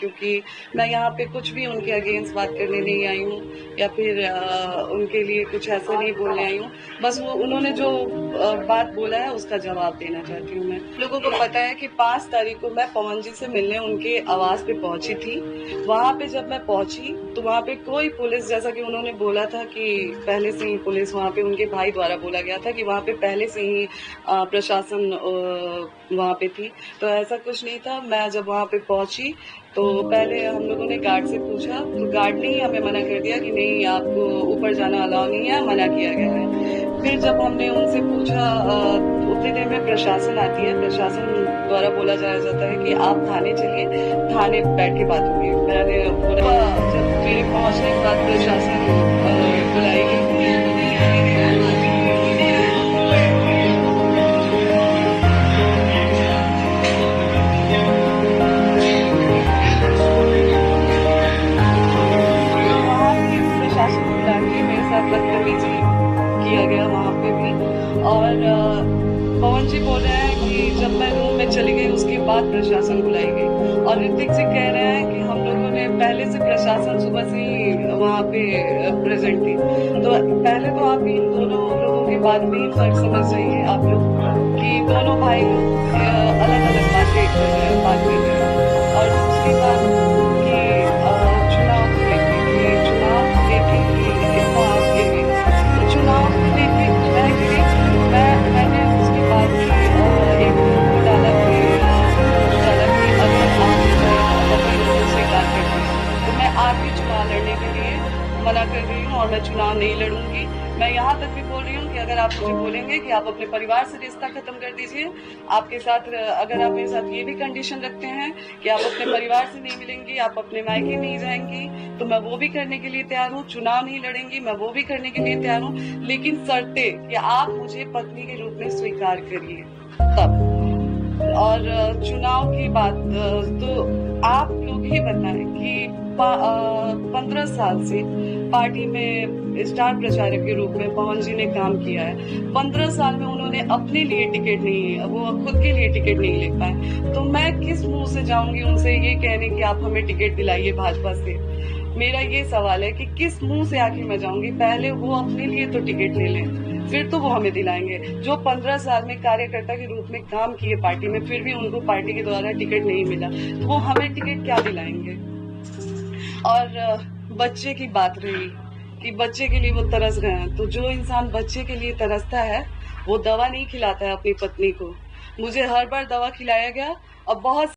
क्योंकि मैं यहाँ पे कुछ भी उनके अगेंस्ट बात करने नहीं आई हूँ या फिर उनके लिए कुछ ऐसा नहीं बोलने आई हूँ। बस वो उन्होंने जो बात बोला है उसका जवाब देना चाहती हूँ। मैं लोगों को पता है कि 5 तारीख को मैं पवन जी से मिलने उनके आवास पे पहुंची थी। वहाँ पे जब मैं पहुंची तो वहाँ पे कोई पुलिस, जैसा कि उन्होंने बोला था कि पहले से ही पुलिस वहाँ पे उनके भाई द्वारा बोला गया था कि वहाँ पे पहले से ही प्रशासन वहाँ पे थी, तो ऐसा कुछ नहीं था। मैं जब वहाँ पे पहुंची तो पहले हम लोगों ने गार्ड से पूछा, तो गार्ड ने ही हमें मना कर दिया कि नहीं, आपको ऊपर जाना अलाउ नहीं है, मना किया गया है। फिर जब हमने उनसे पूछा, उतनी देर में प्रशासन आती है, प्रशासन द्वारा बोला जाता है कि आप थाने चलिए, थाने बैठ के बात होगी। मैंने बोला, जब मेरे पहुंचने के बाद प्रशासन बुलाई गई। मेरे साथ बदतमीजी किया गया वहाँ पे भी। और पवन जी बोल रहे हैं कि जब मैं रूम में चली गई उसके बाद प्रशासन बुलाई गई। और ऋतिक जी कह रहे हैं कि हम लोगों ने पहले से प्रशासन सुबह से ही वहाँ पे प्रेजेंट थी। तो पहले तो आप इन दोनों लोगों के बारे में ही फर्क समझ जाइए आप लोग कि दोनों भाई अलग अलग बात कर रहे हैं। और दूसरी बात कि चुनाव को लेके इतना आप गिरे, तो चुनाव को लेके मैंने उसके बाद एक वो डाला कि अगर आप स्वीकार करते हैं तो मैं आगे चुनाव लड़ने के लिए मना कर रही हूँ और मैं चुनाव नहीं लड़ूंगी। मैं यहाँ तक भी बोल रही हूँ कि अगर आप मुझे बोलेंगे कि आप अपने परिवार से रिश्ता खत्म कर दीजिए, आपके साथ अगर आप मेरे साथ ये भी कंडीशन रखते हैं कि आप अपने परिवार से नहीं मिलेंगी, आप अपने मायके नहीं जाएंगी, तो मैं वो भी करने के लिए तैयार हूँ। चुनाव नहीं लड़ेंगी, मैं वो भी करने के लिए तैयार हूँ, लेकिन शर्ते कि आप मुझे पत्नी के रूप में स्वीकार करिए तब। और चुनाव की बात, तो आप लोग ही बताएं कि 15 साल से पार्टी में स्टार प्रचारक के रूप में पवन जी ने काम किया है। 15 साल में उन्होंने अपने लिए टिकट नहीं, वो खुद के लिए टिकट नहीं ले पाए, तो मैं किस मुंह से जाऊंगी उनसे ये कहने कि आप हमें टिकट दिलाइए भाजपा से। मेरा ये सवाल है कि किस मुंह से आखिर मैं जाऊंगी। पहले वो अपने लिए तो टिकट ले लें, फिर तो वो हमें दिलाएंगे। जो 15 साल में कार्यकर्ता के रूप में काम किए पार्टी में, फिर भी उनको पार्टी के द्वारा टिकट नहीं मिला, तो वो हमें टिकट क्या दिलाएंगे। और बच्चे की बात रही कि बच्चे के लिए वो तरस गए हैं, तो जो इंसान बच्चे के लिए तरसता है वो दवा नहीं खिलाता है अपनी पत्नी को। मुझे हर बार दवा खिलाया गया और बहुत